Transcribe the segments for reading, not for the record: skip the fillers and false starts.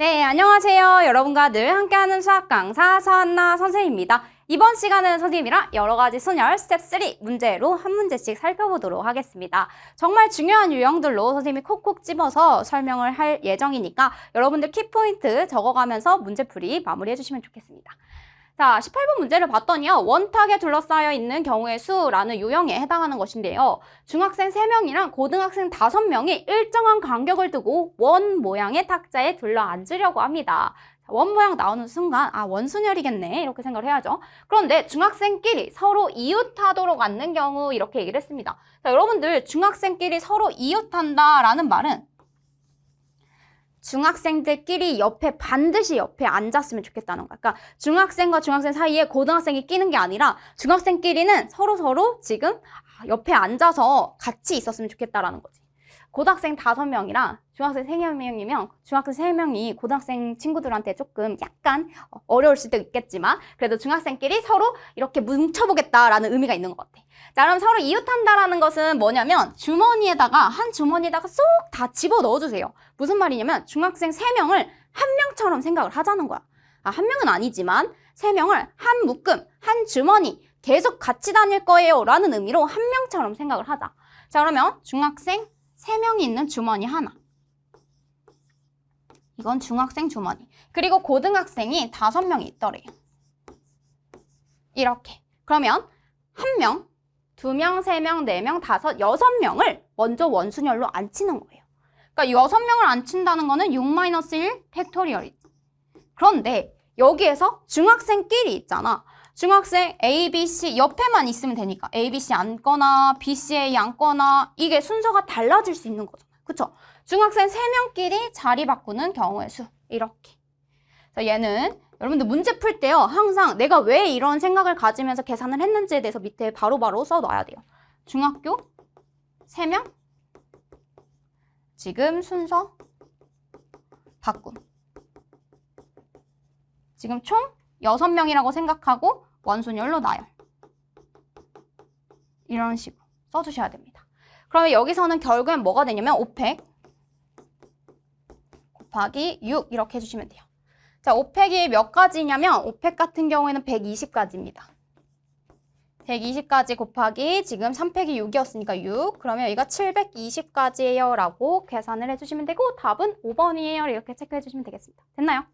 네, 안녕하세요. 여러분과 늘 함께하는 수학 강사 서한나 선생님입니다. 이번 시간에는 선생님이랑 여러 가지 순열 스텝 3 문제로 한 문제씩 살펴보도록 하겠습니다. 정말 중요한 유형들로 선생님이 콕콕 집어서 설명을 할 예정이니까 여러분들 키포인트 적어가면서 문제풀이 마무리해 주시면 좋겠습니다. 자, 18번 문제를 봤더니요. 원탁에 둘러싸여 있는 경우의 수라는 유형에 해당하는 것인데요. 중학생 3명이랑 고등학생 5명이 일정한 간격을 두고 원 모양의 탁자에 둘러앉으려고 합니다. 원 모양 나오는 순간 원순열이겠네 이렇게 생각을 해야죠. 그런데 중학생끼리 서로 이웃하도록 앉는 경우 이렇게 얘기를 했습니다. 자, 여러분들 중학생끼리 서로 이웃한다라는 말은 중학생들끼리 반드시 옆에 앉았으면 좋겠다는 거야. 그러니까 중학생과 중학생 사이에 고등학생이 끼는 게 아니라 중학생끼리는 서로 지금 옆에 앉아서 같이 있었으면 좋겠다라는 거지. 고등학생 5명이랑 중학생 3명이면 중학생 3명이 고등학생 친구들한테 조금 약간 어려울 수도 있겠지만 그래도 중학생끼리 서로 이렇게 뭉쳐보겠다라는 의미가 있는 것 같아. 자, 그럼 서로 이웃한다라는 것은 뭐냐면 한 주머니에다가 쏙 다 집어 넣어주세요. 무슨 말이냐면 중학생 3명을 한 명처럼 생각을 하자는 거야. 한 명은 아니지만 3명을 한 묶음, 한 주머니 계속 같이 다닐 거예요 라는 의미로 한 명처럼 생각을 하자. 자, 그러면 중학생 3명이 있는 주머니 하나. 이건 중학생 주머니. 그리고 고등학생이 5명이 있더래요. 이렇게. 그러면 1명, 2명, 3명, 4명, 5, 6명을 먼저 원순열로 앉히는 거예요. 그러니까 6명을 앉힌다는 거는 6-1 팩토리얼이지. 그런데 여기에서 중학생끼리 있잖아. 중학생 A, B, C 옆에만 있으면 되니까 A, B, C 앉거나 B, C, A 앉거나 이게 순서가 달라질 수 있는 거잖아요. 그쵸? 중학생 3명끼리 자리 바꾸는 경우의 수. 이렇게. 자, 얘는 여러분들 문제 풀 때요. 항상 내가 왜 이런 생각을 가지면서 계산을 했는지에 대해서 밑에 바로바로 써놔야 돼요. 중학교 3명. 지금 순서 바꿈. 지금 총 6명이라고 생각하고 원순열로 나열. 이런 식으로 써주셔야 됩니다. 그러면 여기서는 결국엔 뭐가 되냐면 5팩 곱하기 6 이렇게 해주시면 돼요. 자, 5팩이 몇 가지냐면 5팩 같은 경우에는 120가지입니다. 120가지 곱하기 지금 3팩이 6이었으니까 6. 그러면 여기가 720가지예요 라고 계산을 해주시면 되고 답은 5번이에요. 이렇게 체크해 주시면 되겠습니다. 됐나요?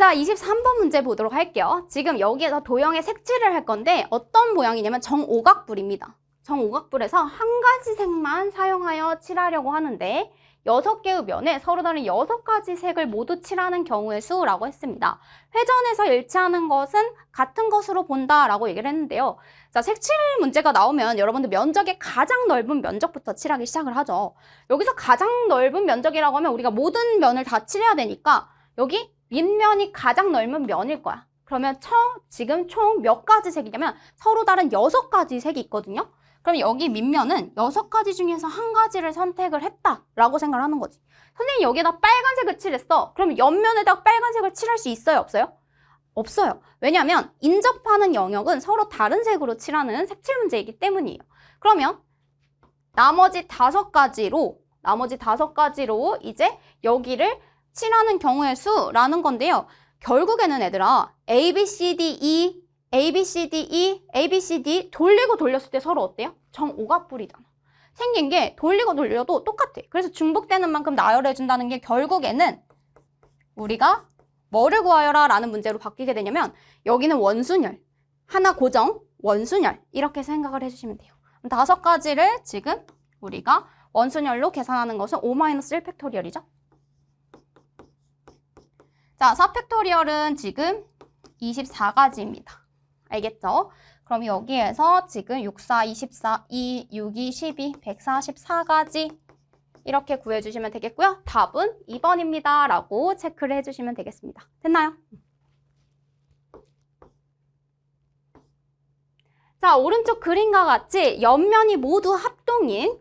자, 23번 문제 보도록 할게요. 지금 여기에서 도형의 색칠을 할 건데 어떤 모양이냐면 정오각불입니다. 정오각불에서 한 가지 색만 사용하여 칠하려고 하는데 6개의 면에 서로 다른 6가지 색을 모두 칠하는 경우의 수라고 했습니다. 회전해서 일치하는 것은 같은 것으로 본다라고 얘기를 했는데요. 자, 색칠 문제가 나오면 여러분들 면적의 가장 넓은 면적부터 칠하기 시작을 하죠. 여기서 가장 넓은 면적이라고 하면 우리가 모든 면을 다 칠해야 되니까 여기 밑면이 가장 넓은 면일 거야. 그러면 지금 총 몇 가지 색이냐면 서로 다른 6가지 색이 있거든요. 그럼 여기 밑면은 6가지 중에서 한 가지를 선택을 했다라고 생각을 하는 거지. 선생님 여기다 빨간색을 칠했어. 그럼 옆면에다 빨간색을 칠할 수 있어요? 없어요? 없어요. 왜냐하면 인접하는 영역은 서로 다른 색으로 칠하는 색칠 문제이기 때문이에요. 그러면 나머지 5가지로 이제 여기를 칠하는 경우의 수라는 건데요. 결국에는 얘들아 A, B, C, D, E, A, B, C, D, E, A, B, C, D 돌리고 돌렸을 때 서로 어때요? 정오각불이잖아. 생긴 게 돌리고 돌려도 똑같아. 그래서 중복되는 만큼 나열해준다는 게 결국에는 우리가 뭐를 구하여라 라는 문제로 바뀌게 되냐면 여기는 원순열, 하나 고정, 원순열 이렇게 생각을 해주시면 돼요. 5가지를 지금 우리가 원순열로 계산하는 것은 5-1 팩토리얼이죠. 자, 4팩토리얼은 지금 24가지입니다. 알겠죠? 그럼 여기에서 지금 6, 4, 24, 2, 6, 2, 12, 144가지 이렇게 구해주시면 되겠고요. 답은 2번입니다. 라고 체크를 해주시면 되겠습니다. 됐나요? 자, 오른쪽 그림과 같이 옆면이 모두 합동인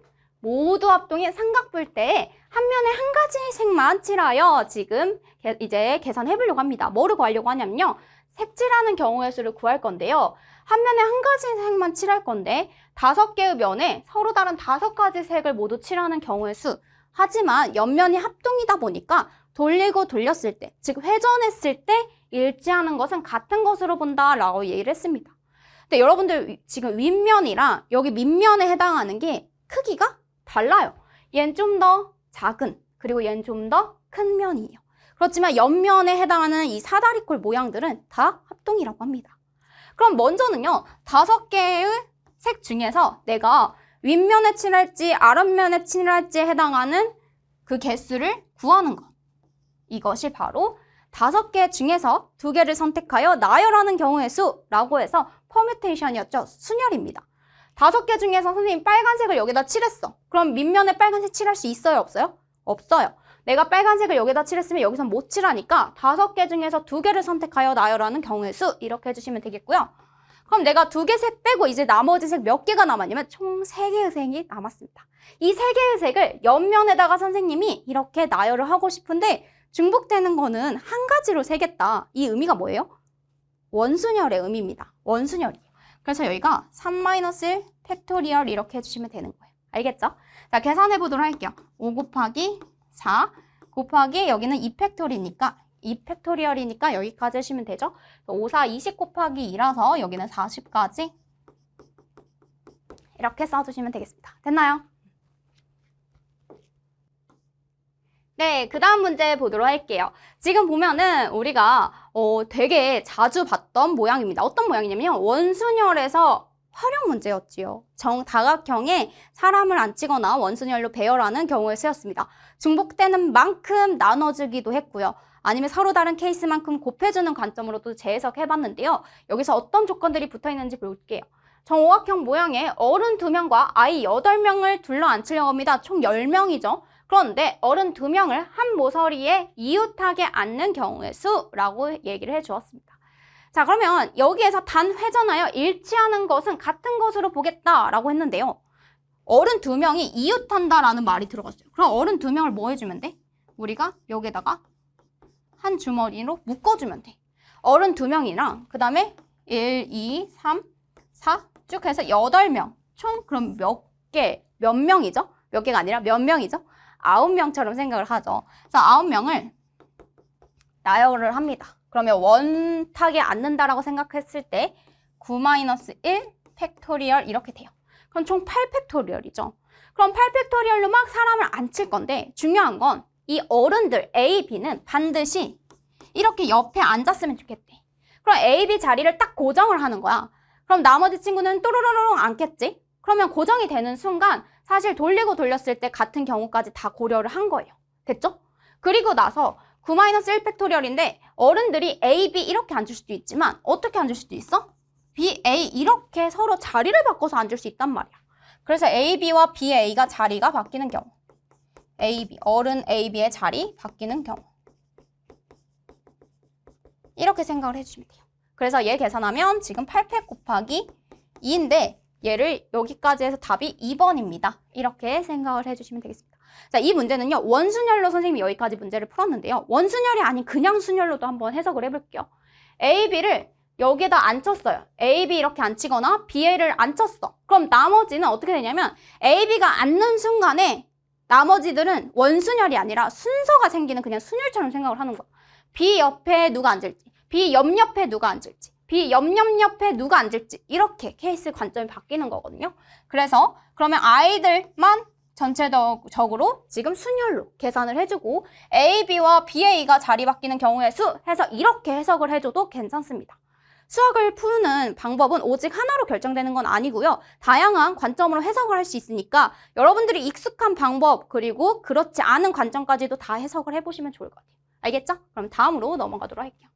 삼각뿔 때 한 면에 한 가지 색만 칠하여 지금 이제 계산해 보려고 합니다. 뭐를 구하려고 하냐면요. 색칠하는 경우의 수를 구할 건데요. 한 면에 한 가지 색만 칠할 건데 5개의 면에 서로 다른 5가지 색을 모두 칠하는 경우의 수. 하지만 옆면이 합동이다 보니까 돌리고 돌렸을 때, 즉 회전했을 때 일치하는 것은 같은 것으로 본다라고 얘기를 했습니다. 근데 여러분들 지금 윗면이랑 여기 밑면에 해당하는 게 크기가 달라요. 얘는 좀 더 작은, 그리고 얘는 좀 더 큰 면이에요. 그렇지만 옆면에 해당하는 이 사다리꼴 모양들은 다 합동이라고 합니다. 그럼 먼저는요, 5개의 색 중에서 내가 윗면에 칠할지 아랫면에 칠할지에 해당하는 그 개수를 구하는 것. 이것이 바로 5개 중에서 2개를 선택하여 나열하는 경우의 수라고 해서 퍼뮤테이션이었죠. 순열입니다. 5개 중에서 선생님 빨간색을 여기다 칠했어. 그럼 밑면에 빨간색 칠할 수 있어요? 없어요? 없어요. 내가 빨간색을 여기다 칠했으면 여기선 못 칠하니까 5개 중에서 2개를 선택하여 나열하는 경우의 수 이렇게 해주시면 되겠고요. 그럼 내가 2개 색 빼고 이제 나머지 색 몇 개가 남았냐면 총 3개의 색이 남았습니다. 이 3개의 색을 옆면에다가 선생님이 이렇게 나열을 하고 싶은데 중복되는 거는 한 가지로 세겠다. 이 의미가 뭐예요? 원순열의 의미입니다. 원순열이에요. 그래서 여기가 3-1 팩토리얼 이렇게 해주시면 되는 거예요. 알겠죠? 자, 계산해 보도록 할게요. 5 곱하기 4 곱하기 여기는 2팩토리니까 2팩토리얼이니까 여기까지 하시면 되죠? 5, 4, 20 곱하기 2라서 여기는 40까지 이렇게 써주시면 되겠습니다. 됐나요? 네, 그 다음 문제 보도록 할게요. 지금 보면은 우리가 되게 자주 봤던 모양입니다. 어떤 모양이냐면 원순열에서 활용 문제였지요. 정다각형에 사람을 앉히거나 원순열로 배열하는 경우에 쓰였습니다. 중복되는 만큼 나눠주기도 했고요. 아니면 서로 다른 케이스만큼 곱해주는 관점으로도 재해석해봤는데요. 여기서 어떤 조건들이 붙어있는지 볼게요. 정오각형 모양의 어른 2명과 아이 8명을 둘러 앉히려고 합니다. 총 10명이죠. 그런데 어른 2명을 한 모서리에 이웃하게 앉는 경우의 수라고 얘기를 해주었습니다. 자, 그러면 여기에서 단 회전하여 일치하는 것은 같은 것으로 보겠다라고 했는데요. 어른 2명이 이웃한다라는 말이 들어갔어요. 그럼 어른 2명을 뭐 해주면 돼? 우리가 여기에다가 한 주머니로 묶어주면 돼. 어른 2명이랑 그 다음에 1, 2, 3, 4 쭉 해서 8명. 총 그럼 몇 명이죠? 몇 개가 아니라 몇 명이죠? 9명처럼 생각을 하죠. 그래서 9명을 나열을 합니다. 그러면 원탁에 앉는다라고 생각했을 때 9-1 팩토리얼 이렇게 돼요. 그럼 총 8팩토리얼이죠. 그럼 8팩토리얼로 막 사람을 앉힐 건데 중요한 건 이 어른들 A, B는 반드시 이렇게 옆에 앉았으면 좋겠대. 그럼 A, B 자리를 딱 고정을 하는 거야. 그럼 나머지 친구는 또르르르 앉겠지? 그러면 고정이 되는 순간 사실 돌리고 돌렸을 때 같은 경우까지 다 고려를 한 거예요. 됐죠? 그리고 나서 9-1 팩토리얼인데 어른들이 A, B 이렇게 앉을 수도 있지만 어떻게 앉을 수도 있어? B, A 이렇게 서로 자리를 바꿔서 앉을 수 있단 말이야. 그래서 A, B와 B, A가 자리가 바뀌는 경우 A, B, 어른 A, B의 자리 바뀌는 경우 이렇게 생각을 해주시면 돼요. 그래서 얘 계산하면 지금 8팩 곱하기 2인데 얘를 여기까지 해서 답이 2번입니다. 이렇게 생각을 해주시면 되겠습니다. 자, 이 문제는요. 원순열로 선생님이 여기까지 문제를 풀었는데요. 원순열이 아닌 그냥 순열로도 한번 해석을 해볼게요. A, B를 여기에다 앉혔어요. A, B 이렇게 앉히거나 B, A를 앉혔어. 그럼 나머지는 어떻게 되냐면 A, B가 앉는 순간에 나머지들은 원순열이 아니라 순서가 생기는 그냥 순열처럼 생각을 하는 거야. B 옆에 누가 앉을지, B 옆에 누가 앉을지, B 옆에 누가 앉을지 이렇게 케이스 관점이 바뀌는 거거든요. 그래서 그러면 아이들만 전체적으로 지금 순열로 계산을 해주고 A, B와 B, A가 자리 바뀌는 경우의 수 해서 이렇게 해석을 해줘도 괜찮습니다. 수학을 푸는 방법은 오직 하나로 결정되는 건 아니고요. 다양한 관점으로 해석을 할 수 있으니까 여러분들이 익숙한 방법 그리고 그렇지 않은 관점까지도 다 해석을 해보시면 좋을 것 같아요. 알겠죠? 그럼 다음으로 넘어가도록 할게요.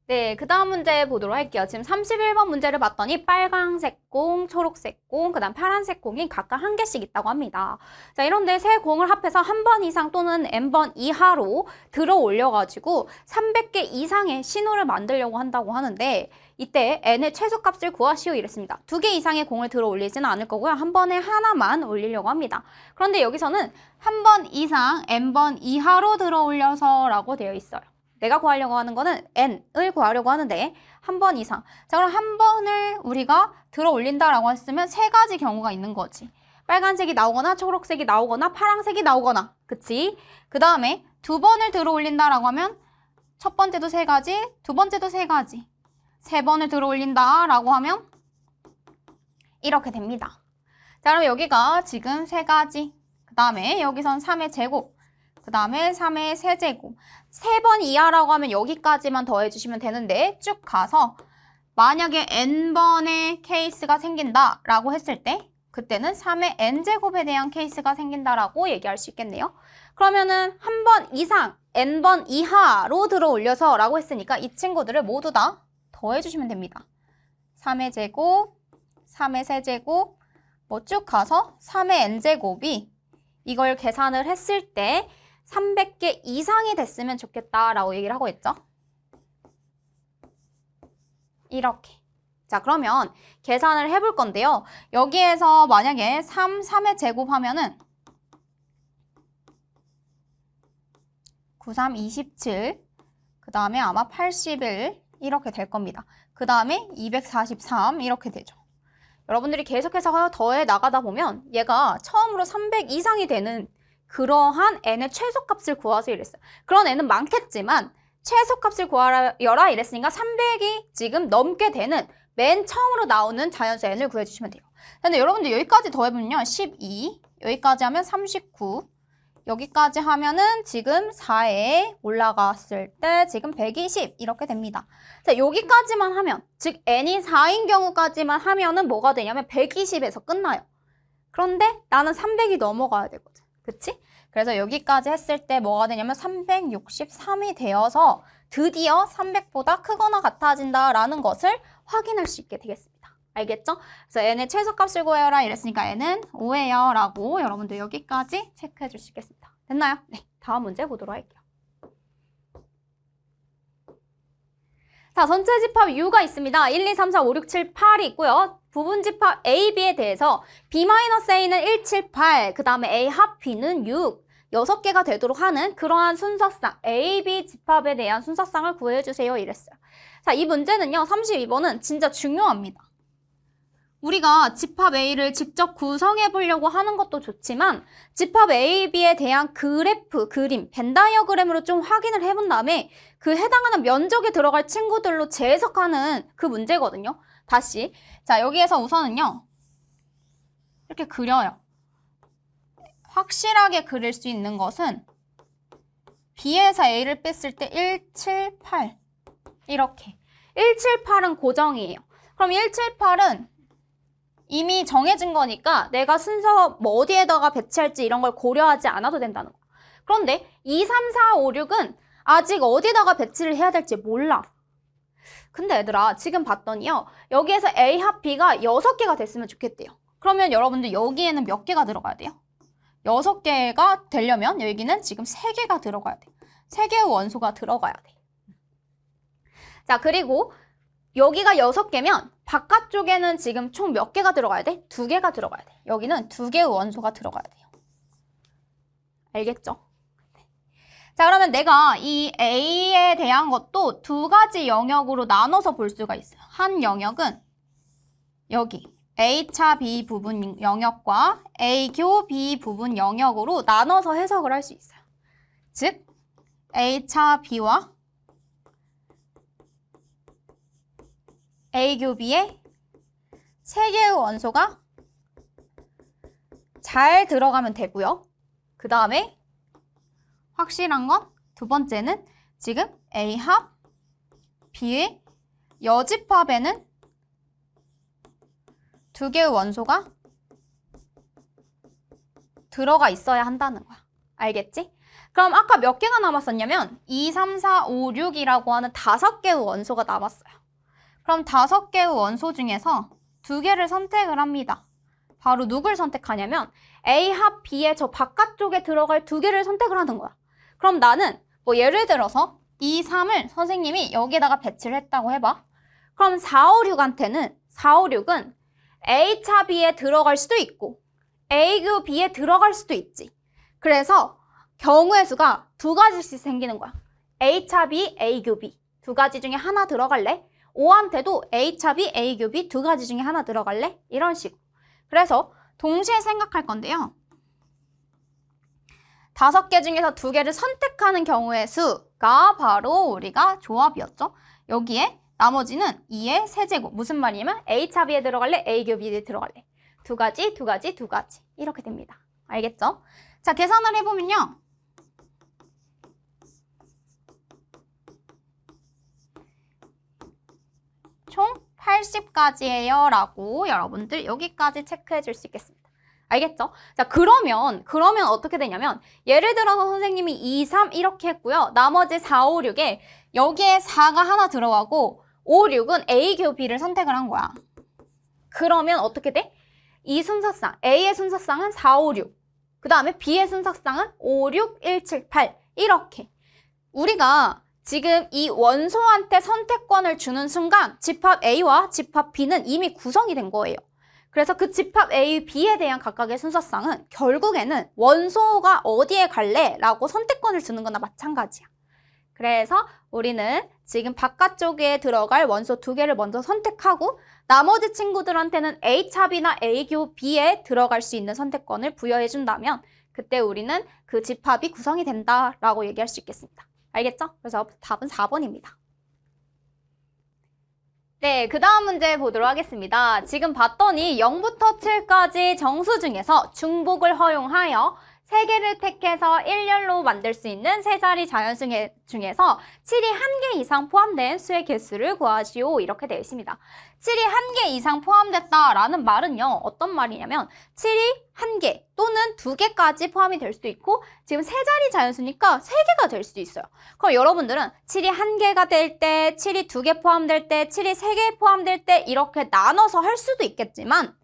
네, 그 다음 문제 보도록 할게요. 지금 31번 문제를 봤더니 빨강색 공, 초록색 공, 그 다음 파란색 공이 각각 한 개씩 있다고 합니다. 자, 이런데 세 공을 합해서 한 번 이상 또는 n번 이하로 들어 올려가지고 300개 이상의 신호를 만들려고 한다고 하는데 이때 n의 최소값을 구하시오 이랬습니다. 2개 이상의 공을 들어 올리지는 않을 거고요. 한 번에 하나만 올리려고 합니다. 그런데 여기서는 한 번 이상 n번 이하로 들어 올려서 라고 되어 있어요. 내가 구하려고 하는 거는 n을 구하려고 하는데 한 번 이상. 자, 그럼 한 번을 우리가 들어 올린다라고 했으면 세 가지 경우가 있는 거지. 빨간색이 나오거나 초록색이 나오거나 파란색이 나오거나. 그치? 그 다음에 두 번을 들어 올린다라고 하면 첫 번째도 세 가지, 두 번째도 세 가지. 세 번을 들어 올린다라고 하면 이렇게 됩니다. 자, 그럼 여기가 지금 세 가지. 그 다음에 여기선 3의 제곱. 그 다음에 3의 세제곱. 세 번 이하라고 하면 여기까지만 더해주시면 되는데 쭉 가서 만약에 n번의 케이스가 생긴다라고 했을 때 그때는 3의 n제곱에 대한 케이스가 생긴다라고 얘기할 수 있겠네요. 그러면은 한 번 이상, n번 이하로 들어 올려서 라고 했으니까 이 친구들을 모두 다 더해주시면 됩니다. 3의 제곱, 3의 세제곱, 뭐 쭉 가서 3의 n제곱이 이걸 계산을 했을 때 300개 이상이 됐으면 좋겠다라고 얘기를 하고 있죠. 이렇게. 자, 그러면 계산을 해볼 건데요. 여기에서 만약에 3의 제곱 하면은 9, 3, 27, 그 다음에 아마 81 이렇게 될 겁니다. 그 다음에 243 이렇게 되죠. 여러분들이 계속해서 더해 나가다 보면 얘가 처음으로 300 이상이 되는 그러한 n의 최소값을 구하세요 이랬어요. 그런 n은 많겠지만 최소값을 구하여라 이랬으니까 300이 지금 넘게 되는 맨 처음으로 나오는 자연수 n을 구해주시면 돼요. 근데 여러분들 여기까지 더해보면요. 12, 여기까지 하면 39, 여기까지 하면은 지금 4에 올라갔을 때 지금 120 이렇게 됩니다. 자, 여기까지만 하면, 즉 n이 4인 경우까지만 하면은 뭐가 되냐면 120에서 끝나요. 그런데 나는 300이 넘어가야 되거든. 그치? 그래서 여기까지 했을 때 뭐가 되냐면 363이 되어서 드디어 300보다 크거나 같아진다라는 것을 확인할 수 있게 되겠습니다. 알겠죠? 그래서 n의 최소값을 구해라 이랬으니까 n은 5예요 라고 여러분들 여기까지 체크해 줄 수 있겠습니다. 됐나요? 네, 다음 문제 보도록 할게요. 자, 전체 집합 U가 있습니다. 1, 2, 3, 4, 5, 6, 7, 8이 있고요. 부분 집합 A, B에 대해서 B-A는 1, 7, 8, 그 다음에 A 합 B는 6, 6개가 되도록 하는 그러한 순서상, A, B 집합에 대한 순서상을 구해주세요 이랬어요. 자, 이 문제는요, 32번은 진짜 중요합니다. 우리가 집합 A를 직접 구성해 보려고 하는 것도 좋지만 집합 A, B에 대한 그래프, 그림, 벤 다이어그램으로 좀 확인을 해본 다음에 그 해당하는 면적에 들어갈 친구들로 재해석하는 그 문제거든요. 다시. 자, 여기에서 우선은요. 이렇게 그려요. 확실하게 그릴 수 있는 것은 B에서 A를 뺐을 때 1, 7, 8 이렇게. 1, 7, 8은 고정이에요. 그럼 1, 7, 8은 이미 정해진 거니까 내가 순서 뭐 어디에다가 배치할지 이런 걸 고려하지 않아도 된다는 거야. 그런데 2, 3, 4, 5, 6은 아직 어디다가 배치를 해야 될지 몰라. 근데 얘들아 지금 봤더니요. 여기에서 A 합 B가 6개가 됐으면 좋겠대요. 그러면 여러분들 여기에는 몇 개가 들어가야 돼요? 6개가 되려면 여기는 지금 3개가 들어가야 돼요. 3개의 원소가 들어가야 돼. 자, 그리고 여기가 6개면 바깥쪽에는 지금 총 몇 개가 들어가야 돼? 2개가 들어가야 돼. 여기는 2개의 원소가 들어가야 돼요. 알겠죠? 자, 그러면 내가 이 A에 대한 것도 2가지 영역으로 나눠서 볼 수가 있어요. 한 영역은 여기 A차 B 부분 영역과 A교 B 부분 영역으로 나눠서 해석을 할 수 있어요. 즉, A차 B와 A교 B에 3개의 원소가 잘 들어가면 되고요. 그 다음에 확실한 건 두 번째는 지금 A 합 B의 여집합에는 2개의 원소가 들어가 있어야 한다는 거야. 알겠지? 그럼 아까 몇 개가 남았었냐면 2, 3, 4, 5, 6이라고 하는 5개의 원소가 남았어요. 그럼 5개의 원소 중에서 2개를 선택을 합니다. 바로 누굴 선택하냐면 A 합 B의 저 바깥쪽에 들어갈 2개를 선택을 하는 거야. 그럼 나는 뭐 예를 들어서 2, 3을 선생님이 여기에다가 배치를 했다고 해봐. 그럼 4, 5, 6한테는 4, 5, 6은 A차 B에 들어갈 수도 있고 A교 B에 들어갈 수도 있지. 그래서 경우의 수가 2가지씩 생기는 거야. A차 B, A교 B 두 가지 중에 하나 들어갈래? O한테도 A차 B, A교 B 두 가지 중에 하나 들어갈래? 이런 식으로. 그래서 동시에 생각할 건데요. 5개 중에서 2개를 선택하는 경우의 수가 바로 우리가 조합이었죠. 여기에 나머지는 2의 세제곱. 무슨 말이냐면 A차 B에 들어갈래? A교 B에 들어갈래? 두 가지 이렇게 됩니다. 알겠죠? 자, 계산을 해보면요. 총 80가지예요 라고 여러분들 여기까지 체크해 줄 수 있겠습니다. 알겠죠? 자, 그러면 어떻게 되냐면 예를 들어서 선생님이 2, 3 이렇게 했고요. 나머지 4, 5, 6에 여기에 4가 하나 들어가고 5, 6은 A교 B를 선택을 한 거야. 그러면 어떻게 돼? 이 순서상, A의 순서상은 4, 5, 6. 그 다음에 B의 순서상은 5, 6, 1, 7, 8. 이렇게. 우리가 지금 이 원소한테 선택권을 주는 순간 집합 A와 집합 B는 이미 구성이 된 거예요. 그래서 그 집합 A, B에 대한 각각의 순서상은 결국에는 원소가 어디에 갈래? 라고 선택권을 주는 거나 마찬가지야. 그래서 우리는 지금 바깥쪽에 들어갈 원소 2개를 먼저 선택하고 나머지 친구들한테는 A차 B나 A교 B에 들어갈 수 있는 선택권을 부여해 준다면 그때 우리는 그 집합이 구성이 된다라고 얘기할 수 있겠습니다. 알겠죠? 그래서 답은 4번입니다. 네, 그 다음 문제 보도록 하겠습니다. 지금 봤더니 0부터 7까지 정수 중에서 중복을 허용하여 3개를 택해서 일렬로 만들 수 있는 세 자리 자연수 중에서 7이 1개 이상 포함된 수의 개수를 구하시오. 이렇게 되어 있습니다. 7이 1개 이상 포함됐다라는 말은요. 어떤 말이냐면 7이 1개 또는 2개까지 포함이 될 수도 있고 지금 세 자리 자연수니까 3개가 될 수도 있어요. 그럼 여러분들은 7이 1개가 될 때, 7이 2개 포함될 때, 7이 3개 포함될 때 이렇게 나눠서 할 수도 있겠지만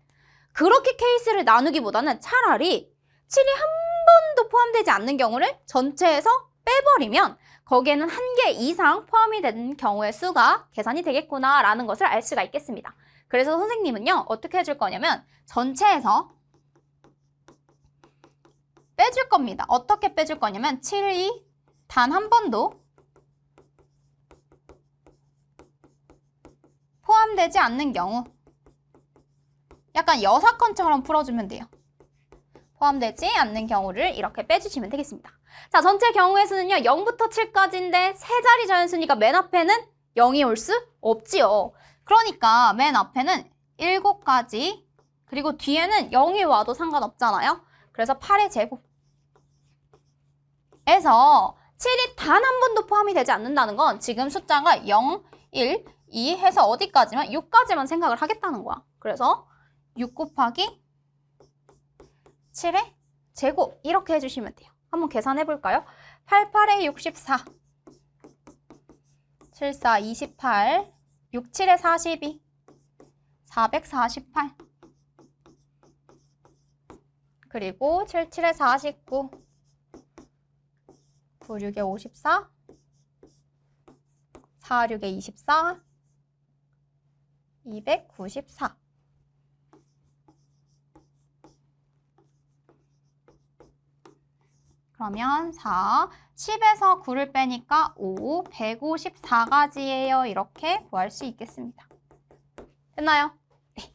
그렇게 케이스를 나누기보다는 차라리 7이 한 번도 포함되지 않는 경우를 전체에서 빼버리면 거기에는 1개 이상 포함이 된 경우의 수가 계산이 되겠구나라는 것을 알 수가 있겠습니다. 그래서 선생님은요, 어떻게 해줄 거냐면 전체에서 빼줄 겁니다. 어떻게 빼줄 거냐면 7이 단 한 번도 포함되지 않는 경우 약간 여사건처럼 풀어주면 돼요. 포함되지 않는 경우를 이렇게 빼주시면 되겠습니다. 자, 전체 경우의 수는요. 0부터 7까지인데 세 자리 자연수니까 맨 앞에는 0이 올 수 없지요. 그러니까 맨 앞에는 7가지 그리고 뒤에는 0이 와도 상관없잖아요. 그래서 8의 제곱에서 7이 단 한 번도 포함이 되지 않는다는 건 지금 숫자가 0, 1, 2 해서 어디까지만 6까지만 생각을 하겠다는 거야. 그래서 6 곱하기 7의 제곱 이렇게 해주시면 돼요. 한번 계산해 볼까요? 8, 8에 64, 7, 4, 28, 6, 7에 42, 448 그리고 7, 7에 49, 9, 6에 54, 4, 6에 24, 294 그러면 4, 10에서 9를 빼니까 5, 154가지예요. 이렇게 구할 수 있겠습니다. 됐나요? 네.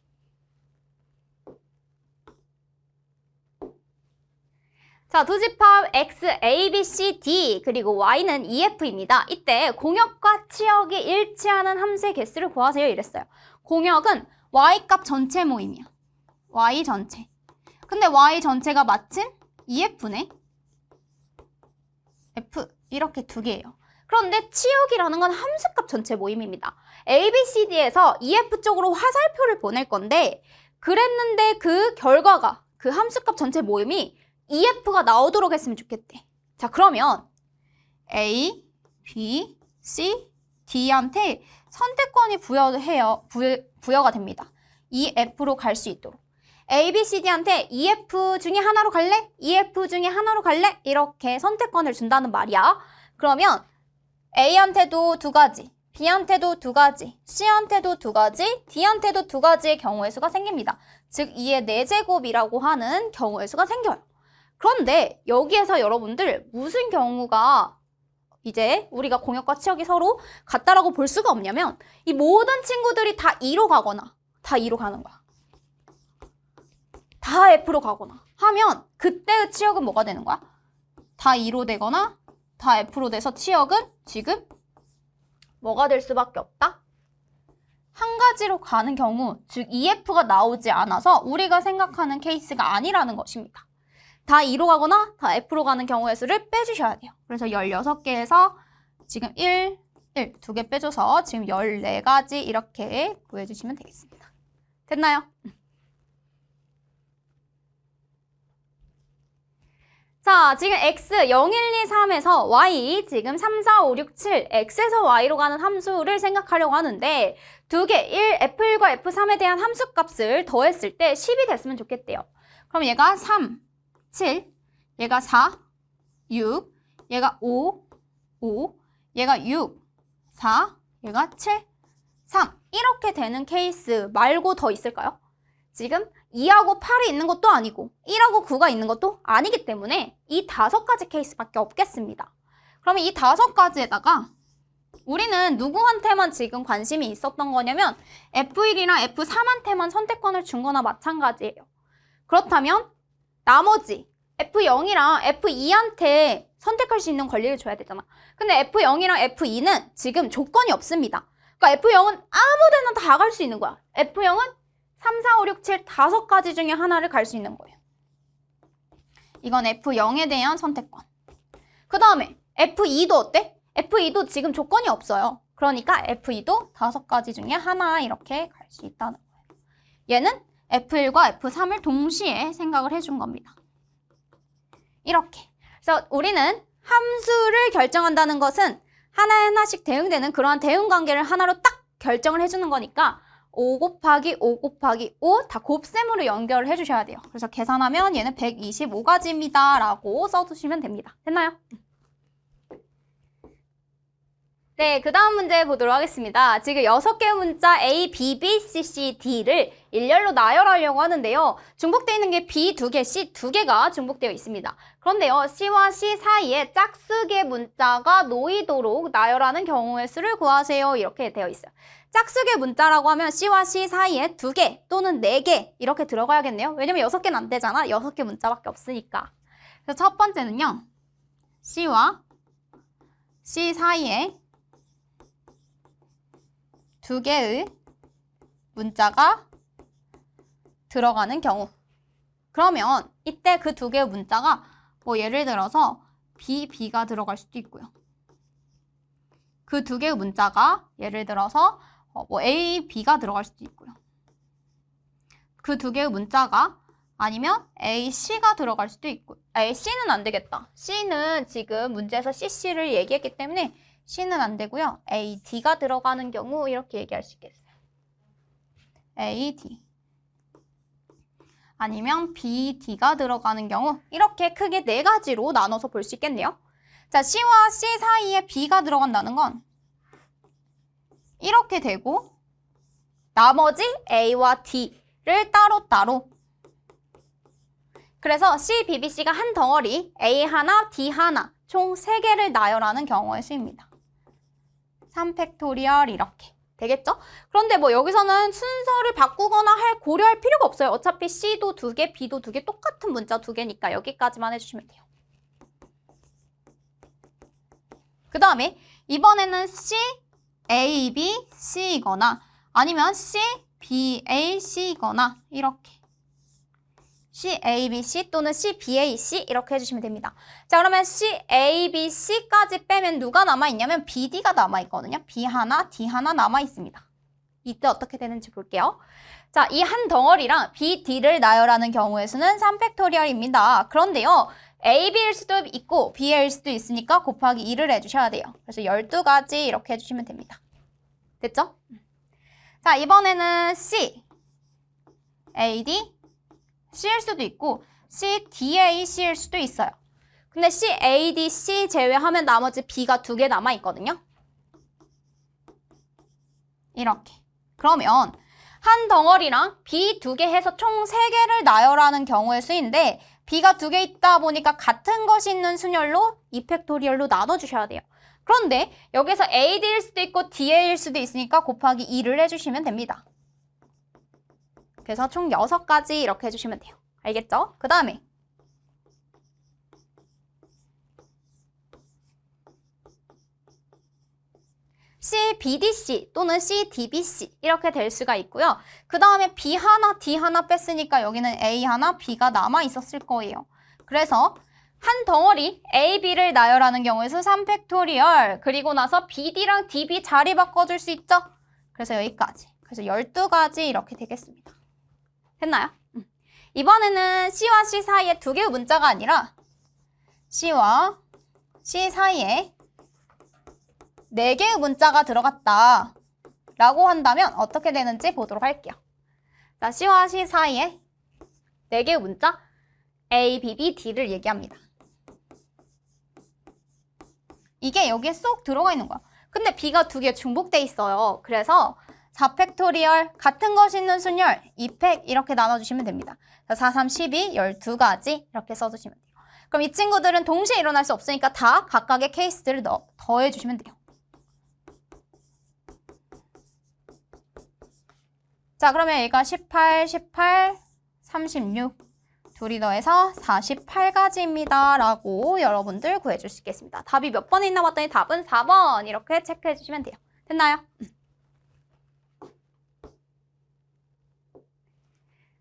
자, 두 집합 X, A, B, C, D 그리고 Y는 EF입니다. 이때 공역과 치역이 일치하는 함수의 개수를 구하세요. 이랬어요. 공역은 Y값 전체 모임이야. Y 전체. 근데 Y 전체가 마침 EF네. F 이렇게 2개예요. 그런데 치역이라는 건 함수값 전체 모임입니다. A, B, C, D에서 EF 쪽으로 화살표를 보낼 건데 그랬는데 그 결과가 그 함수값 전체 모임이 EF가 나오도록 했으면 좋겠대. 자, 그러면 A, B, C, D한테 선택권이 부여가 됩니다. EF로 갈 수 있도록. A, B, C, D한테 EF 중에 하나로 갈래? EF 중에 하나로 갈래? 이렇게 선택권을 준다는 말이야. 그러면 A한테도 2가지, B한테도 2가지, C한테도 2가지, D한테도 2가지의 경우의 수가 생깁니다. 즉 2의 4제곱이라고 하는 경우의 수가 생겨요. 그런데 여기에서 여러분들 무슨 경우가 이제 우리가 공역과 치역이 서로 같다라고 볼 수가 없냐면 이 모든 친구들이 다 2로 가거나 다 2로 가는 거야. 다 F로 가거나 하면 그때의 치역은 뭐가 되는 거야? 다 2로 되거나 다 F로 돼서 치역은 지금 뭐가 될 수밖에 없다? 한 가지로 가는 경우, 즉 EF가 나오지 않아서 우리가 생각하는 케이스가 아니라는 것입니다. 다 2로 가거나 다 F로 가는 경우의 수를 빼주셔야 돼요. 그래서 16개에서 지금 1, 2개 빼줘서 지금 14가지 이렇게 구해주시면 되겠습니다. 됐나요? 자, 지금 x 0, 1, 2, 3에서 y 지금 3, 4, 5, 6, 7 x에서 y로 가는 함수를 생각하려고 하는데 두 개, 1, f1과 f3에 대한 함수값을 더했을 때 10이 됐으면 좋겠대요. 그럼 얘가 3, 7, 얘가 4, 6, 얘가 5, 5, 얘가 6, 4, 얘가 7, 3 이렇게 되는 케이스 말고 더 있을까요? 지금 2하고 8이 있는 것도 아니고 1하고 9가 있는 것도 아니기 때문에 이 5가지 케이스밖에 없겠습니다. 그러면 이 5가지에다가 우리는 누구한테만 지금 관심이 있었던 거냐면 F1이랑 F3한테만 선택권을 준 거나 마찬가지예요. 그렇다면 나머지 F0이랑 F2한테 선택할 수 있는 권리를 줘야 되잖아. 근데 F0이랑 F2는 지금 조건이 없습니다. 그러니까 F0은 아무 데나 다 갈 수 있는 거야. F0은 3, 4, 5, 6, 7 5가지 중에 하나를 갈 수 있는 거예요. 이건 F0에 대한 선택권. 그 다음에 F2도 어때? F2도 지금 조건이 없어요. 그러니까 F2도 5가지 중에 하나 이렇게 갈 수 있다는 거예요. 얘는 F1과 F3을 동시에 생각을 해준 겁니다. 이렇게. 그래서 우리는 함수를 결정한다는 것은 하나하나씩 대응되는 그러한 대응 관계를 하나로 딱 결정을 해주는 거니까 5 곱하기 5 곱하기 5 다 곱셈으로 연결을 해주셔야 돼요. 그래서 계산하면 얘는 125가지입니다. 라고 써주시면 됩니다. 됐나요? 네, 그 다음 문제 보도록 하겠습니다. 지금 6개의 문자 A, B, B, C, C, D를 일렬로 나열하려고 하는데요. 중복되어 있는 게 B 2개, C 2개가 중복되어 있습니다. 그런데요, C와 C 사이에 짝수의 문자가 놓이도록 나열하는 경우의 수를 구하세요. 이렇게 되어 있어요. 짝수의 문자라고 하면 C와 C 사이에 2개 또는 4개 이렇게 들어가야겠네요. 왜냐면 6개는 안 되잖아. 6개 문자밖에 없으니까. 그래서 첫 번째는요. C와 C 사이에 2개의 문자가 들어가는 경우. 그러면 이때 그 2개의 문자가 뭐 예를 들어서 B, B가 들어갈 수도 있고요. 그 2개의 문자가 예를 들어서 뭐 A, B가 들어갈 수도 있고요. 그 2개의 문자가 아니면 A, C가 들어갈 수도 있고 A, C는 안 되겠다. C는 지금 문제에서 CC를 얘기했기 때문에 C는 안 되고요. A, D가 들어가는 경우 이렇게 얘기할 수 있겠어요. A, D 아니면 B, D가 들어가는 경우 이렇게 크게 4가지로 나눠서 볼 수 있겠네요. 자, C와 C 사이에 B가 들어간다는 건 이렇게 되고 나머지 A와 D를 따로따로 그래서 C, B, B, C가 한 덩어리 A 하나, D 하나 총 3개를 나열하는 경우의 수입니다. 3팩토리얼 이렇게 되겠죠? 그런데 뭐 여기서는 순서를 바꾸거나 고려할 필요가 없어요. 어차피 C도 2개, B도 2개 똑같은 문자 2개니까 여기까지만 해주시면 돼요. 그 다음에 이번에는 C, A, B, C이거나 아니면 C, B, A, C이거나 이렇게 C, A, B, C 또는 C, B, A, C 이렇게 해주시면 됩니다. 자, 그러면 C, A, B, C까지 빼면 누가 남아있냐면 B, D가 남아있거든요. B 하나, D 하나 남아있습니다. 이때 어떻게 되는지 볼게요. 자, 이 한 덩어리랑 B, D를 나열하는 경우의 수는 3팩토리얼입니다. 그런데요, A, B일 수도 있고 B일 수도 있으니까 곱하기 2를 해주셔야 돼요. 그래서 12가지 이렇게 해주시면 됩니다. 됐죠? 자, 이번에는 C, A, D, C일 수도 있고 C, D, A, C일 수도 있어요. 근데 C, A, D, C 제외하면 나머지 B가 2개 남아있거든요. 이렇게. 그러면 한 덩어리랑 B 2개 해서 총 3개를 나열하는 경우의 수인데 B가 2개 있다 보니까 같은 것이 있는 순열로 2팩토리얼로 나눠주셔야 돼요. 그런데 여기서 AD일 수도 있고 DA일 수도 있으니까 곱하기 2를 해주시면 됩니다. 그래서 총 6가지 이렇게 해주시면 돼요. 알겠죠? 그 다음에 CBDC 또는 CDBC 이렇게 될 수가 있고요. 그 다음에 B 하나, D 하나 뺐으니까 여기는 A 하나, B가 남아 있었을 거예요. 그래서 한 덩어리 A, B를 나열하는 경우에서 3팩토리얼 그리고 나서 BD랑 DB 자리 바꿔줄 수 있죠? 그래서 여기까지. 그래서 12가지 이렇게 되겠습니다. 됐나요? 이번에는 C와 C 사이에 두 개의 문자가 아니라 C와 C 사이에 4개의 문자가 들어갔다 라고 한다면 어떻게 되는지 보도록 할게요. 자, C와 C 사이에 4개의 문자 A, B, B, D를 얘기합니다. 이게 여기에 쏙 들어가 있는 거야. 근데 B가 2개 중복돼 있어요. 그래서 4팩토리얼 같은 것이 있는 순열 2팩 이렇게 나눠주시면 됩니다. 4, 3, 12, 12가지 이렇게 써주시면 돼요. 그럼 이 친구들은 동시에 일어날 수 없으니까 다 각각의 케이스들을 더해주시면 돼요. 자, 그러면 얘가 18, 18, 36 둘이 더해서 48가지입니다. 라고 여러분들 구해줄 수 있겠습니다. 답이 몇 번에 있나 봤더니 답은 4번 이렇게 체크해 주시면 돼요. 됐나요?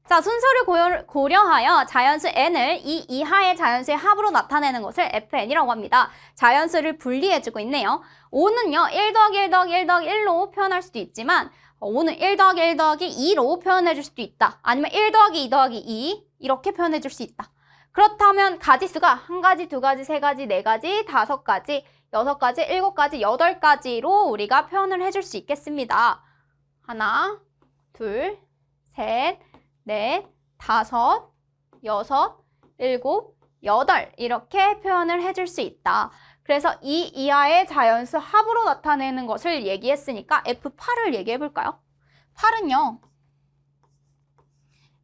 자, 순서를 고려하여 자연수 n을 이 이하의 자연수의 합으로 나타내는 것을 fn이라고 합니다. 자연수를 분리해주고 있네요. 5는요, 1 더하기 1 더하기 1 더하기 1로 표현할 수도 있지만 5는 1 더하기 1 더하기 2로 표현해줄 수도 있다. 아니면 1 더하기 2 더하기 2 이렇게 표현해줄 수 있다. 그렇다면 가지수가 1가지, 2가지, 3가지, 4가지, 5가지, 6가지, 7가지, 8가지로 우리가 표현을 해줄 수 있겠습니다. 하나, 둘, 셋, 넷, 5, 6, 7, 8 이렇게 표현을 해줄 수 있다. 그래서 이 이하의 자연수 합으로 나타내는 것을 얘기했으니까 F8을 얘기해 볼까요? 8은요.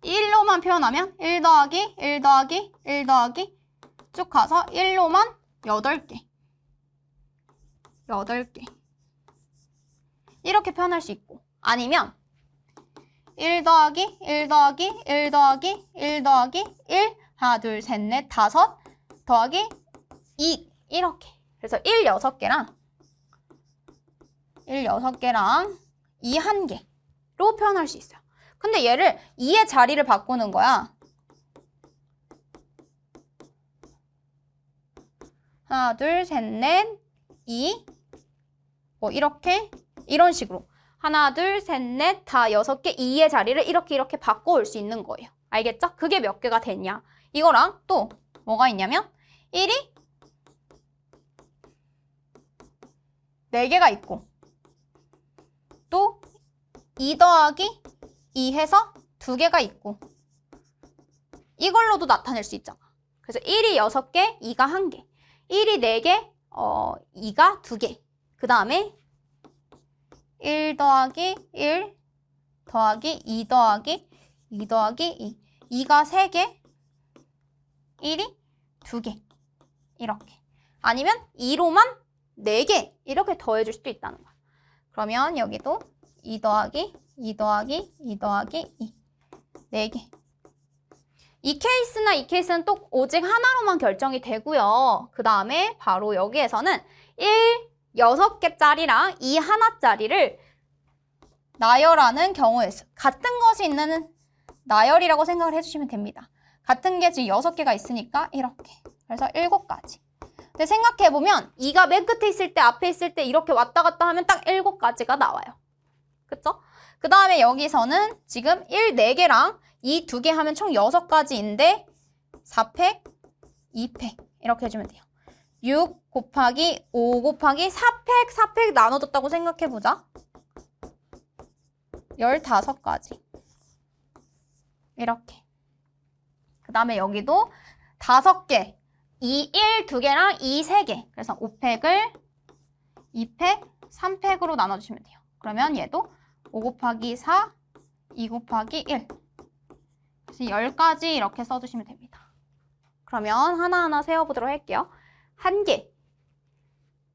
1로만 표현하면 1 더하기 1 더하기 1 더하기 쭉 가서 1로만 8개. 8개. 이렇게 표현할 수 있고 아니면 1 더하기 1 더하기 1 더하기 1 더하기 1 하나 둘 셋 넷 다섯 더하기 2 이렇게 그래서 1 6개랑 2 1개로 표현할 수 있어요. 근데 얘를 2의 자리를 바꾸는 거야. 하나 둘 셋 넷 2 뭐 이렇게 이런 식으로 하나, 둘, 셋, 넷, 다 6개 2의 자리를 이렇게 바꿔올 수 있는 거예요. 알겠죠? 그게 몇 개가 됐냐? 이거랑 또 뭐가 있냐면 1이 4개가 있고 또 2 더하기 2 해서 2개가 있고 이걸로도 나타낼 수 있잖아. 그래서 1이 6개, 2가 1개 1이 4개, 2가 2개 그 다음에 1 더하기 1 더하기 2 더하기 2 더하기 2 2가 3개 1이 2개 이렇게 아니면 2로만 4개 이렇게 더해줄 수도 있다는 거야. 그러면 여기도 2 더하기 2 더하기 2 더하기 2 4개 이 케이스나 이 케이스는 또 오직 하나로만 결정이 되고요. 그 다음에 바로 여기에서는 6개짜리랑 2 하나짜리를 나열하는 경우에 같은 것이 있는 나열이라고 생각을 해주시면 됩니다. 같은 게 지금 6개가 있으니까 이렇게 그래서 7가지 근데 생각해보면 2가 맨 끝에 있을 때 앞에 있을 때 이렇게 왔다 갔다 하면 딱 7가지가 나와요. 그쵸? 그 다음에 여기서는 지금 1 4개랑 2 2개 하면 총 6가지인데 4팩, 2팩 이렇게 해주면 돼요. 6 곱하기 5 곱하기 4팩 나눠줬다고 생각해보자. 15가지. 이렇게. 그 다음에 여기도 5개. 2, 1, 2개랑 2, 3개. 그래서 5팩을 2팩, 3팩으로 나눠주시면 돼요. 그러면 얘도 5 곱하기 4, 2 곱하기 1. 그래서 10가지 이렇게 써주시면 됩니다. 그러면 하나하나 세워보도록 할게요. 1개,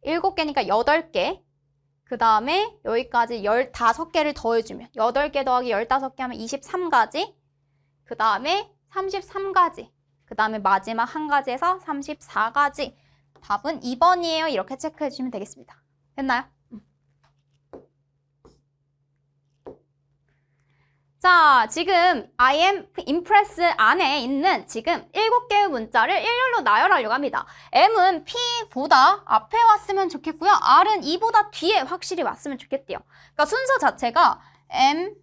7개니까 8개. 그 다음에 여기까지 15개를 더해주면 8개 더하기 15개 하면 23가지. 그 다음에 33가지. 그 다음에 마지막 한 가지에서 34가지. 답은 2번이에요. 이렇게 체크해 주시면 되겠습니다. 됐나요? 자, 지금 I am impressed 안에 있는 지금 7개의 문자를 일렬로 나열하려고 합니다. M은 P보다 앞에 왔으면 좋겠고요. R은 E보다 뒤에 확실히 왔으면 좋겠대요. 그러니까 순서 자체가 M,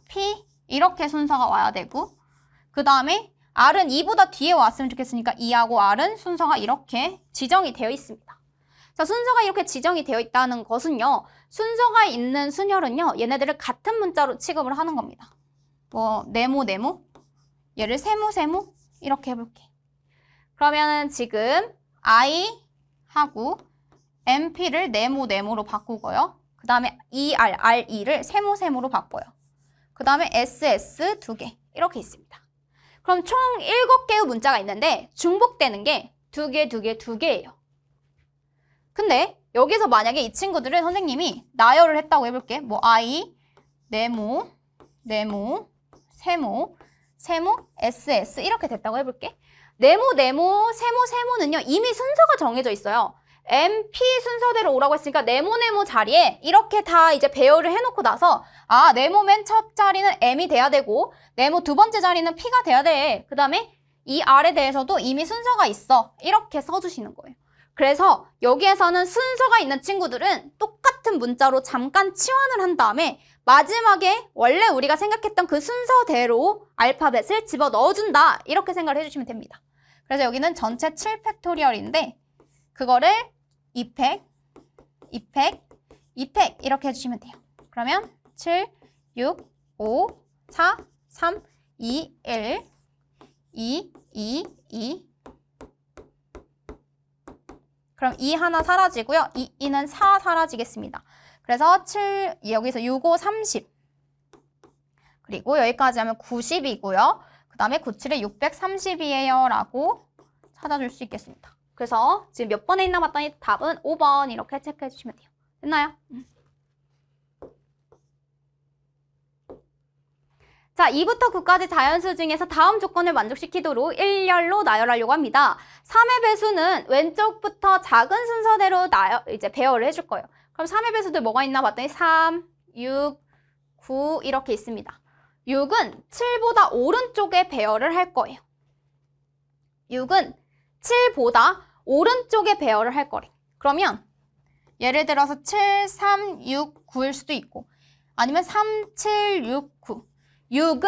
P 이렇게 순서가 와야 되고 그 다음에 R은 E보다 뒤에 왔으면 좋겠으니까 E하고 R은 순서가 이렇게 지정이 되어 있습니다. 자, 순서가 이렇게 지정이 되어 있다는 것은요. 순서가 있는 순열은요. 얘네들을 같은 문자로 취급을 하는 겁니다. 뭐 네모 얘를 세모 이렇게 해볼게. 그러면은 지금 I하고 MP를 네모로 바꾸고요. 그 다음에 RE를 세모로 바꿔요. 그 다음에 SS 2개 이렇게 있습니다. 그럼 총 7개의 문자가 있는데 중복되는 게 2개예요. 근데 여기서 만약에 이 친구들을 선생님이 나열을 했다고 해볼게. 뭐 I, 네모, 세모, SS 이렇게 됐다고 해볼게. 네모, 세모는요. 이미 순서가 정해져 있어요. MP 순서대로 오라고 했으니까 네모 자리에 이렇게 다 이제 배열을 해놓고 나서 아, 네모 맨 첫 자리는 M이 돼야 되고 네모 두 번째 자리는 P가 돼야 돼. 그 다음에 이 R에 대해서도 이미 순서가 있어. 이렇게 써주시는 거예요. 그래서 여기에서는 순서가 있는 친구들은 똑같은 문자로 잠깐 치환을 한 다음에 마지막에 원래 우리가 생각했던 그 순서대로 알파벳을 집어 넣어준다. 이렇게 생각을 해주시면 됩니다. 그래서 여기는 전체 7팩토리얼인데 그거를 2팩 이렇게 해주시면 돼요. 그러면 7, 6, 5, 4, 3, 2, 1, 2. 그럼 2 하나 사라지고요. 2는 4 사라지겠습니다. 그래서 7, 여기서 6, 5, 30. 그리고 여기까지 하면 90이고요. 그 다음에 97에 630이에요. 라고 찾아줄 수 있겠습니다. 그래서 지금 몇 번에 있나 봤더니 답은 5번 이렇게 체크해 주시면 돼요. 됐나요? 자, 2부터 9까지 자연수 중에서 다음 조건을 만족시키도록 일렬로 나열하려고 합니다. 3의 배수는 왼쪽부터 작은 순서대로 이제 배열을 해줄 거예요. 그럼 3의 배수들 뭐가 있나 봤더니 3, 6, 9 이렇게 있습니다. 6은 7보다 오른쪽에 배열을 할 거예요. 6은 7보다 오른쪽에 배열을 할 거래. 그러면 예를 들어서 7, 3, 6, 9일 수도 있고 아니면 3, 7, 6, 9 6은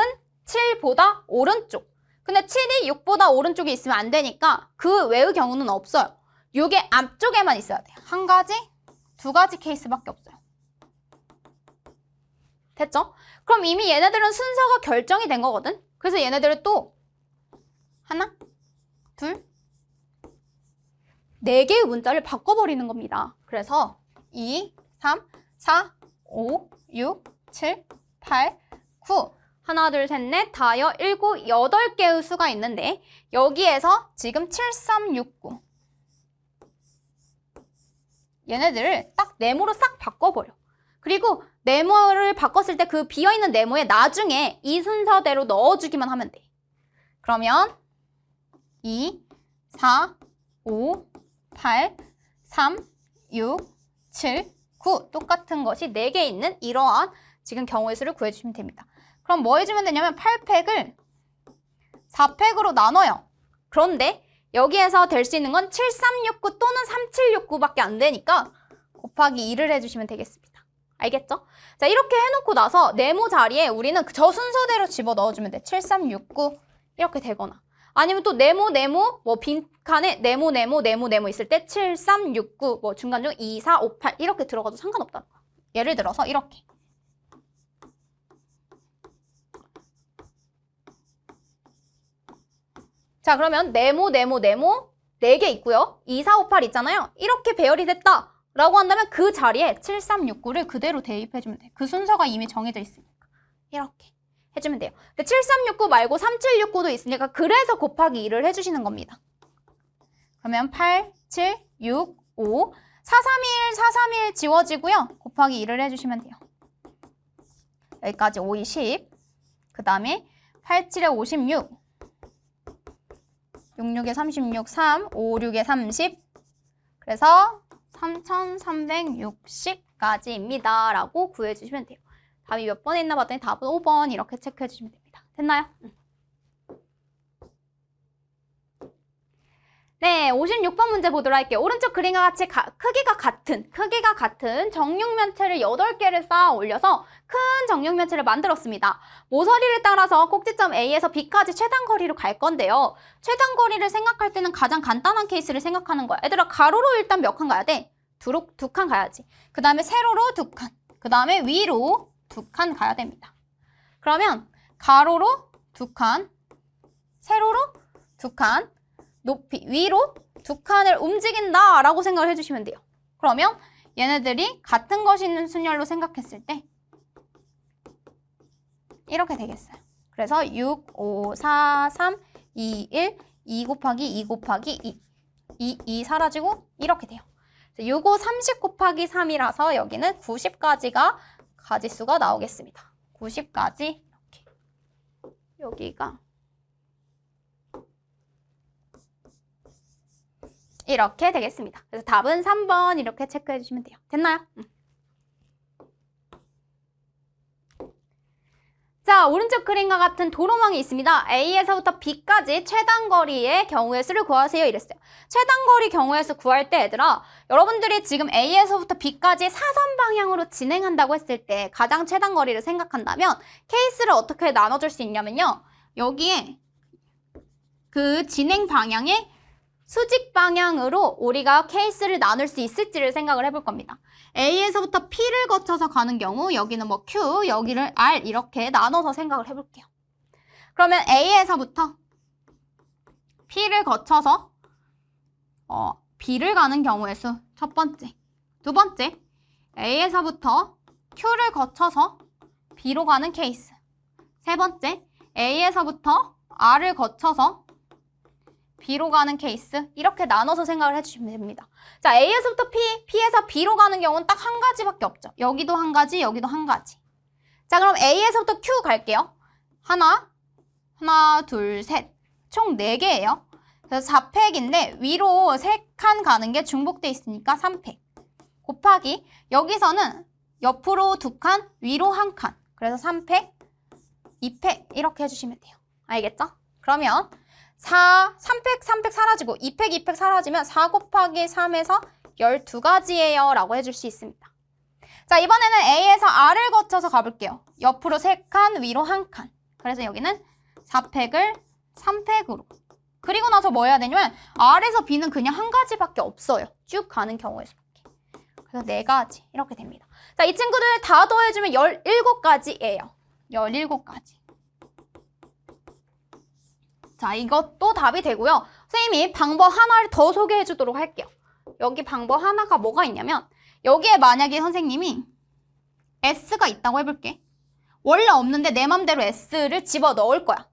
7보다 오른쪽. 근데 7이 6보다 오른쪽에 있으면 안 되니까 그 외의 경우는 없어요. 6의 앞쪽에만 있어야 돼요. 한 가지, 두 가지 케이스밖에 없어요. 됐죠? 그럼 이미 얘네들은 순서가 결정이 된 거거든? 그래서 얘네들을 또 하나, 둘, 4개의 문자를 바꿔버리는 겁니다. 그래서 2, 3, 4, 5, 6, 7, 8, 9 하나, 둘, 셋, 넷, 다여, 7, 8개의 수가 있는데 여기에서 지금 7, 3, 6, 9 얘네들을 딱 네모로 싹 바꿔버려. 그리고 네모를 바꿨을 때 그 비어있는 네모에 나중에 이 순서대로 넣어주기만 하면 돼. 그러면 2, 4, 5, 8, 3, 6, 7, 9 똑같은 것이 4개 있는 이러한 지금 경우의 수를 구해주시면 됩니다. 그럼 뭐 해주면 되냐면 8팩을 4팩으로 나눠요. 그런데 여기에서 될 수 있는 건 7369 또는 3769밖에 안 되니까 곱하기 2를 해주시면 되겠습니다. 알겠죠? 자, 이렇게 해놓고 나서 네모 자리에 우리는 저 순서대로 집어 넣어주면 돼. 7369 이렇게 되거나 아니면 또 네모 뭐 빈칸에 네모 있을 때 7369 뭐 중간 중 2, 4, 5, 8 이렇게 들어가도 상관없다는 거야. 예를 들어서 이렇게 자, 그러면 네모 4개 있고요. 2, 4, 5, 8 있잖아요. 이렇게 배열이 됐다 라고 한다면 그 자리에 7369를 그대로 대입해주면 돼. 그 순서가 이미 정해져 있으니까. 이렇게 해주면 돼요. 근데 7369 말고 3769도 있으니까 그래서 곱하기 2를 해주시는 겁니다. 그러면 8, 7, 6, 5, 431, 431 지워지고요. 곱하기 2를 해주시면 돼요. 여기까지 5, 2, 10. 그 다음에 8, 7에 56. 6, 6에 36, 3, 5, 6에 30. 그래서 3360까지입니다. 라고 구해주시면 돼요. 답이 몇 번에 있나 봤더니 답은 5번 이렇게 체크해주시면 됩니다. 됐나요? 네, 56번 문제 보도록 할게요. 오른쪽 그림과 같이 크기가 같은 정육면체를 8개를 쌓아 올려서 큰 정육면체를 만들었습니다. 모서리를 따라서 꼭지점 A에서 B까지 최단거리로 갈 건데요. 최단거리를 생각할 때는 가장 간단한 케이스를 생각하는 거야. 얘들아, 가로로 일단 몇 칸 가야 돼? 두 칸 가야지. 그 다음에 세로로 2칸. 그 다음에 위로 2칸 가야 됩니다. 그러면 가로로 2칸, 세로로 2칸, 높이 위로 2칸을 움직인다 라고 생각을 해주시면 돼요. 그러면 얘네들이 같은 것이 있는 순열로 생각했을 때 이렇게 되겠어요. 그래서 6, 5, 4, 3, 2, 1, 2 곱하기 2 곱하기 2 사라지고 이렇게 돼요. 6, 5, 30 곱하기 3이라서 여기는 90까지가 가지수가 나오겠습니다. 90까지 이렇게. 여기가 이렇게 되겠습니다. 그래서 답은 3번 이렇게 체크해 주시면 돼요. 됐나요? 자, 오른쪽 그림과 같은 도로망이 있습니다. A에서부터 B까지 최단거리의 경우의 수를 구하세요. 이랬어요. 최단거리 경우의 수 구할 때 얘들아, 여러분들이 지금 A에서부터 B까지 사선 방향으로 진행한다고 했을 때 가장 최단거리를 생각한다면 케이스를 어떻게 나눠줄 수 있냐면요. 여기에 그 진행 방향에 수직 방향으로 우리가 케이스를 나눌 수 있을지를 생각을 해볼 겁니다. A에서부터 P를 거쳐서 가는 경우 여기는 뭐 Q, 여기를 R 이렇게 나눠서 생각을 해볼게요. 그러면 A에서부터 P를 거쳐서 B를 가는 경우의 수 첫 번째. 두 번째, A에서부터 Q를 거쳐서 B로 가는 케이스. 세 번째, A에서부터 R을 거쳐서 B로 가는 케이스 이렇게 나눠서 생각을 해주시면 됩니다. 자, A에서부터 P, P에서 B로 가는 경우는 딱 한 가지밖에 없죠. 여기도 한 가지, 여기도 한 가지. 자, 그럼 A에서부터 Q 갈게요. 하나, 둘, 셋. 총 4개예요. 그래서 4팩인데 위로 3칸 가는 게 중복돼 있으니까 3팩. 곱하기 여기서는 옆으로 2칸, 위로 1칸. 그래서 3팩, 2팩 이렇게 해주시면 돼요. 알겠죠? 그러면 3팩 사라지고 2팩 사라지면 4 곱하기 3에서 12가지예요 라고 해줄 수 있습니다. 자, 이번에는 A에서 R을 거쳐서 가볼게요. 옆으로 3칸, 위로 1칸. 그래서 여기는 4팩을 3팩으로. 그리고 나서 뭐 해야 되냐면 R에서 B는 그냥 한 가지밖에 없어요. 쭉 가는 경우에서밖에. 그래서 4가지 이렇게 됩니다. 자, 이 친구들 다 더해주면 17가지예요. 17가지. 자, 이것도 답이 되고요. 선생님이 방법 하나를 더 소개해 주도록 할게요. 여기 방법 하나가 뭐가 있냐면 여기에 만약에 선생님이 S가 있다고 해볼게. 원래 없는데 내 맘대로 S를 집어넣을 거야.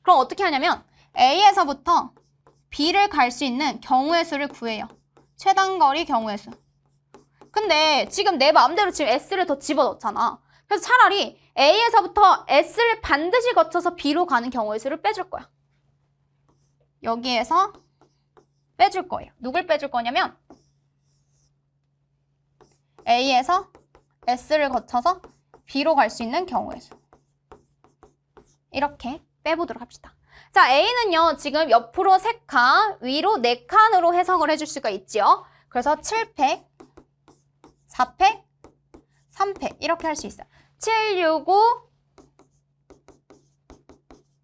그럼 어떻게 하냐면 A에서부터 B를 갈 수 있는 경우의 수를 구해요. 최단거리 경우의 수. 근데 지금 내 마음대로 지금 S를 더 집어넣잖아. 그래서 차라리 A에서부터 S를 반드시 거쳐서 B로 가는 경우의 수를 빼줄 거야. 여기에서 빼줄 거예요. 누굴 빼줄 거냐면 A에서 S를 거쳐서 B로 갈 수 있는 경우의 수. 이렇게 빼보도록 합시다. 자, A는요. 지금 옆으로 3칸, 위로 4칸으로 해석을 해줄 수가 있지요. 그래서 7팩, 4팩, 3팩 이렇게 할 수 있어요. 7, 6, 5,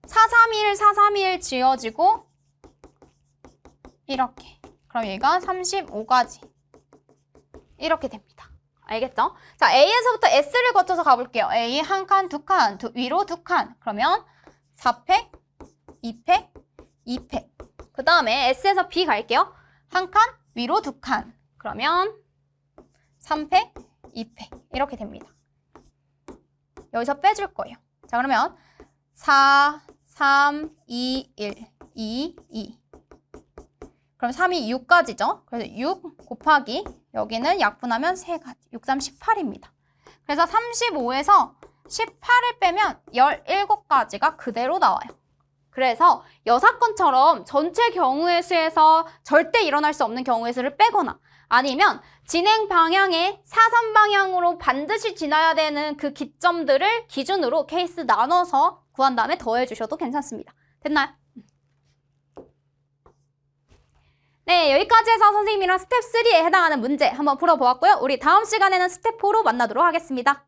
4, 3, 1, 4, 3, 1 지워지고 이렇게. 그럼 얘가 35가지. 이렇게 됩니다. 알겠죠? 자, A에서부터 S를 거쳐서 가볼게요. A 1칸, 2칸, 위로 2칸. 그러면 4팩, 2팩, 2팩. 그 다음에 S에서 B 갈게요. 1칸, 위로 2칸. 그러면 3팩, 2팩. 이렇게 됩니다. 여기서 빼줄 거예요. 자, 그러면 4, 3, 2, 1, 2, 2. 그럼 3이 6까지죠. 그래서 6 곱하기 여기는 약분하면 3가지. 6, 3, 18입니다. 그래서 35에서 18을 빼면 17가지가 그대로 나와요. 그래서 여사건처럼 전체 경우의 수에서 절대 일어날 수 없는 경우의 수를 빼거나 아니면 진행 방향의 사선 방향으로 반드시 지나야 되는 그 기점들을 기준으로 케이스 나눠서 구한 다음에 더해 주셔도 괜찮습니다. 됐나요? 네, 여기까지 해서 선생님이랑 스텝 3에 해당하는 문제 한번 풀어보았고요. 우리 다음 시간에는 스텝 4로 만나도록 하겠습니다.